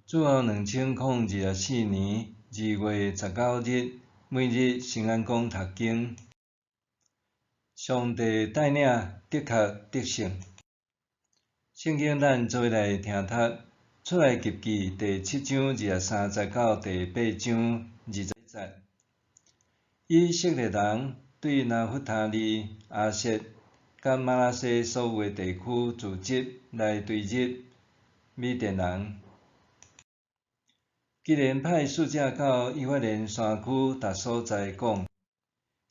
主后2024年2月19日，每日圣安宫读经，上帝带领的确得胜。圣经咱做来听读，出埃及记第7章23节到第8章20节。以色列人对拿弗他利、阿舍甲玛拿西所有地区组织来对日米甸人。基连派使者到以法莲山区达所在讲：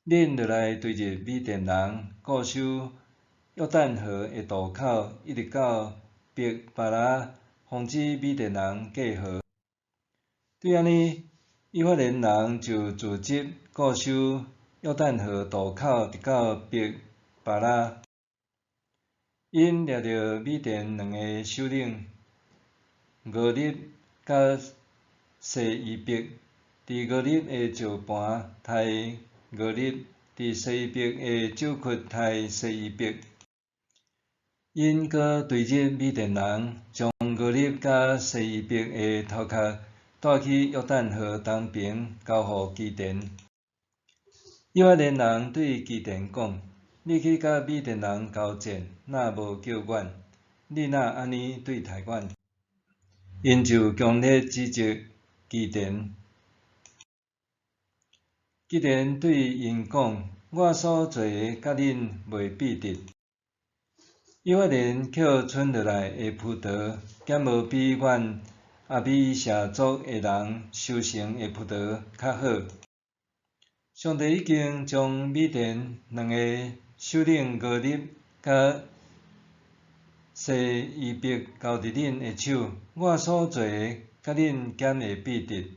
恁落来对日米甸人，固守约旦河的渡口，一直到别巴拉，防止米甸人过河。对安尼，以法莲人就组织固守约旦河渡口，直到别巴拉。因掠到米甸两个首领俄立甲西伊伯，伫俄立的石盘刣俄立，伫西伊伯的酒窟刣西伊伯。因搁对日米甸人，将俄立甲西伊伯的头壳带去约旦河东边，交互基甸。以法莲人对基甸讲：你去甲米甸人交战，若无叫阮，你若安尼对待阮。因就强烈指责基甸。基甸对因讲：我所做的甲恁袂比得。以法莲捡剩落来的葡萄，减无比阮阿比舍族的人收成的葡萄较好。上帝已经将米甸两个首领俄立甲西伊伯交伫恁的手，我所做的甲恁减会比得。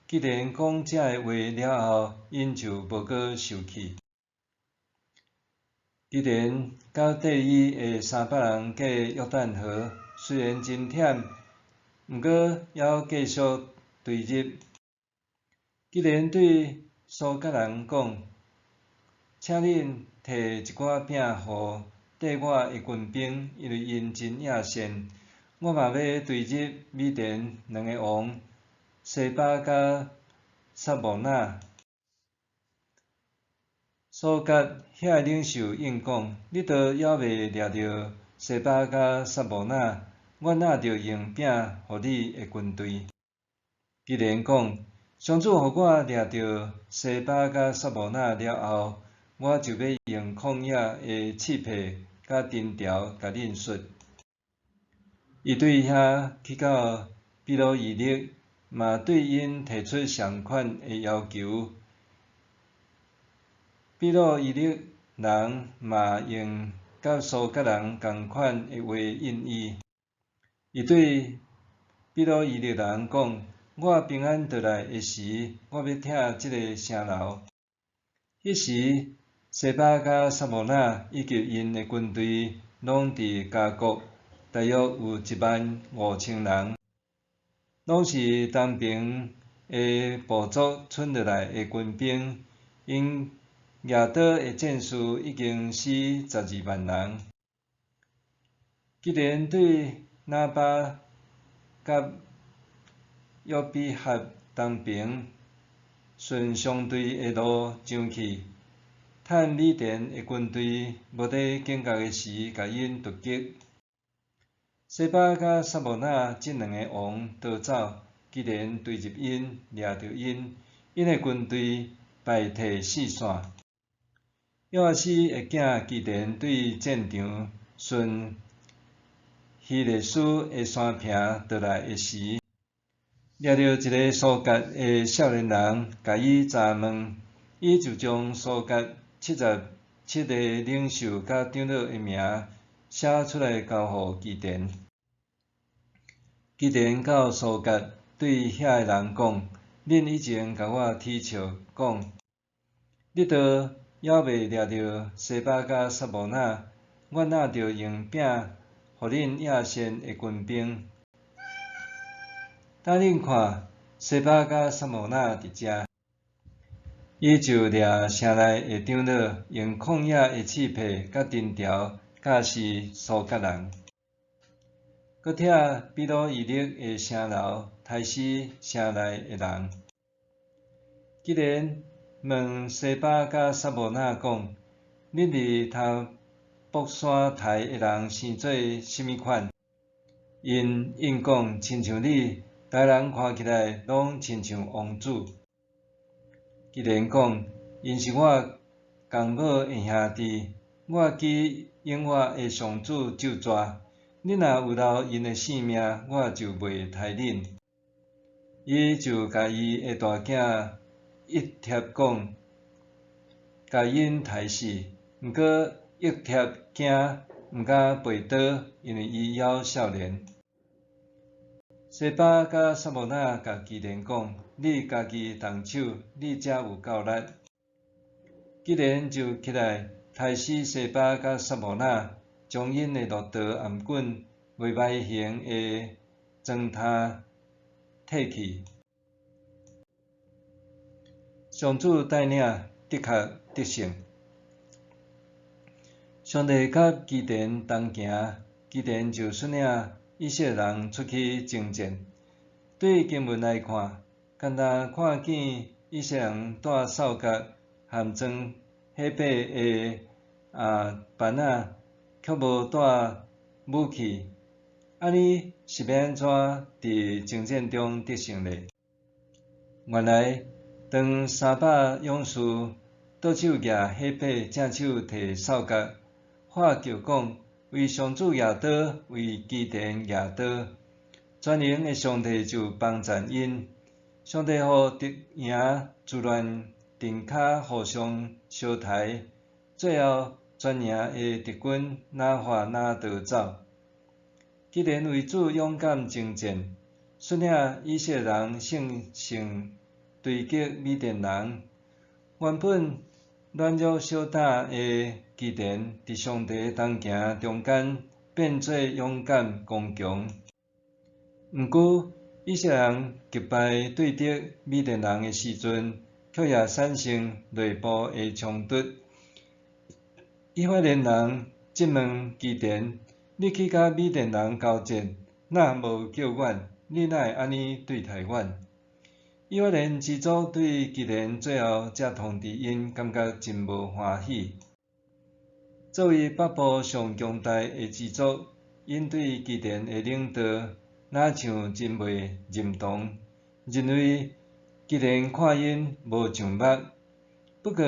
基甸讲这个话了后，因就无搁生气。基甸甲缀伊的300人过约旦河，虽然真忝，毋过还继续对日。基甸对苏格人讲：请恁摕一寡饼互缀我的军兵，因为因真野善。我嘛要对日米甸两个王西巴甲撒摩那。苏格遐个领袖应讲：你都还未掠着西巴甲撒摩那，阮哪着用饼互你的军队？基甸讲：上主互我掠着西巴甲撒摩那了后，我就要用旷野的刺帕甲藤条甲恁说。伊对遐去到比罗伊勒，嘛对因提出相款的要求。比罗伊勒人嘛用甲苏格人同款的话应伊。伊对比罗伊勒人讲：我平安倒来的时，我要听即个声楼。迄时，西巴甲撒摩那以及因的军队拢伫加国，大约有15000人，拢是东边的部族剩落来的军兵。因举刀的战士已经死12万人。基甸对拿巴甲约比哈东边顺相对的路上去，趁米甸的军队无伫警觉的时，甲因突击。西巴甲撒摩那这两个王逃走，基甸对入因，掠着因，因的军队败退四散。约阿斯的囝基甸对战场顺希列斯的山坪倒来的时，掠着一个苏格的少年人，甲伊查问，伊就将苏格77个领袖甲长老的名写出来交互基甸。基甸到苏格对遐个人讲：恁以前甲我踢笑，讲你都还未掠着西巴甲撒摩那，阮哪着用饼互恁野善的军兵？等恁看西巴甲撒摩那伫遮。伊就掠城内的长老，用旷野的刺帕甲藤条教示苏格人。搁拆比罗伊勒的城楼，杀死城内的人。既然问西巴甲撒摩那讲，恁伫头卜山台的人生做甚物款？因应讲，亲像你，大人看起来拢亲像王子。既然讲，因是我共母的兄弟，我记永远的上主咒詛，你若有留因的性命，我就袂杀恁。伊就甲伊的大囝一贴讲，甲因杀死。毋过一贴惊，毋敢背倒，因为伊还少年。西巴甲撒摩那甲基甸讲：你家己动手，你才有够力。基甸就起来杀死西巴甲撒摩那，将因的骆驼颔棍袂歹形的砖塔摕去。上主带领的确得胜。上帝甲基甸同行，基甸就率领以色列人出去征战。对经文来看，敢若看见以色列人带扫角含装火把的板仔，却无带武器。安尼是要安怎伫征战中得胜呢？原来，当300勇士倒手举火把，正手提扫角，喊叫讲：为上主耶刀，为基甸耶刀。全能的上帝就帮助因，上帝互敌营自然阵脚互相相抬，最后全营的敌军哪发哪逃走。基甸为主勇敢征战，率领以色列人胜胜对击米甸人。原本软弱小胆的基甸，伫上帝同行中间，变做勇敢刚强。毋过，以色列人击败对敌米甸人的时阵，却也产生内部的冲突。以法莲人质问基甸：你去甲米甸人交战，若无叫阮，你哪会安尼对待阮？以法莲支族对基甸最后才通知因，感觉真无欢喜。作为北部上强大的支族，因对基甸的领导哪像真袂认同，认为基甸看因无上目。不过，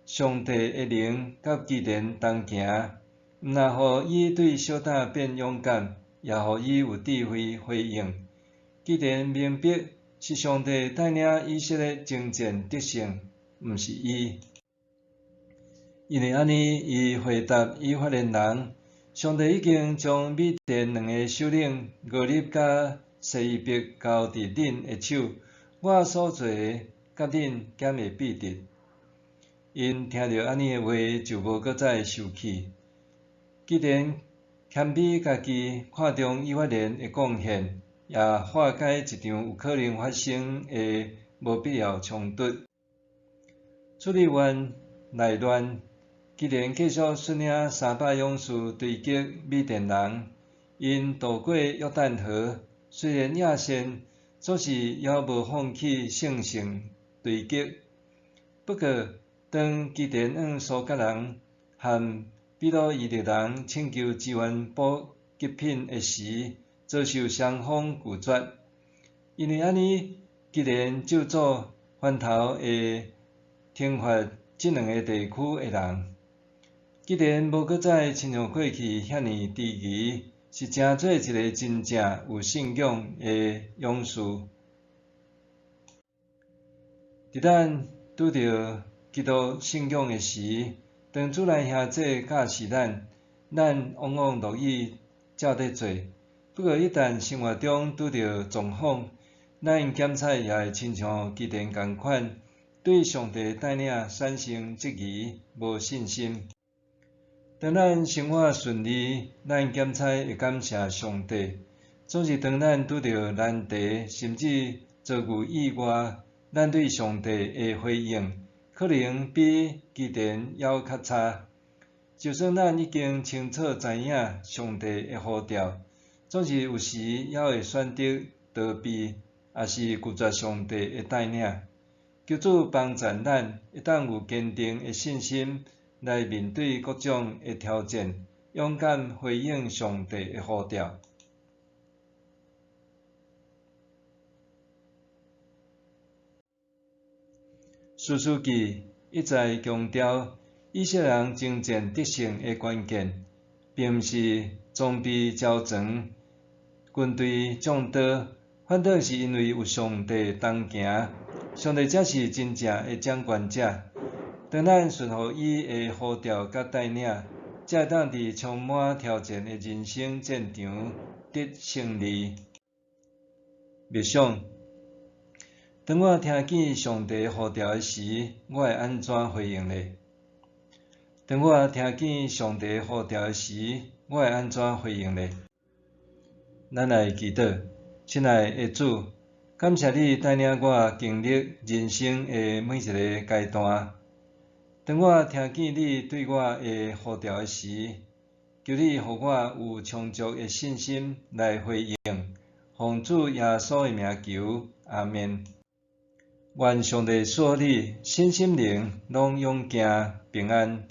上帝的灵甲基甸同行，毋但互伊对小胆变勇敢，也互伊有智慧回应。基甸明白是上帝带领以色列征战得胜，毋是伊。因为安尼，伊回答以法莲人：上帝已经将米甸两个首领俄立甲西伊伯交伫恁的手，我所做甲恁减会必得。因听到安尼的话，就无搁再生气。基甸谦卑家己，看重以法莲的贡献，也化解一场有可能发生的无必要冲突。处理完内乱，基甸继续率领300勇士对击米甸人。因渡过约旦河，虽然野戦，总是也无放弃圣性对击。不过，当基甸向苏格人和比罗伊勒人请求支援补给品的时，遭受双方拒绝。因为安尼，基甸咒诅源头会惩罚这两个地区的人。基甸无搁再亲像过去遐尼迟疑，是真做一个真正有信仰的勇士。伫咱拄着基督信仰的时，当主内兄弟教示咱往往乐意照着做。不过一旦生活中拄着状况，咱因检测也会亲像基甸共款，对上帝带领产生质疑、无信心。当咱生活顺利，咱检测会感谢上帝。总是当咱拄着难题，甚至遭遇意外，咱对上帝的回应可能比基甸还较差。就算咱已经清楚知影上帝的呼召，总是有时也会选择逃避，也是拒绝上帝的带领。求主帮助咱，会当有坚定的信心来面对各种的挑战，勇敢回应上帝的呼召。士师记一再强调，以色列人征战得胜的关键，并毋是装备较全、军队众多，反倒是因为有上帝同行，上帝才是真正的掌权者。当咱顺服伊的呼召甲带领，才会当伫充满挑战的人生战场得胜利。默想，当我听见上帝呼召的时，我会安怎回应呢？当我听见上帝呼召的时，我会安怎回应呢？咱来祈祷，亲爱的主，感谢你带领我经历人生的每一个阶段。当我听见你对我的呼召的时，求你予我有充足的信心来回应。奉主耶稣的名求，阿们。愿上帝赐你身心灵拢勇健平安。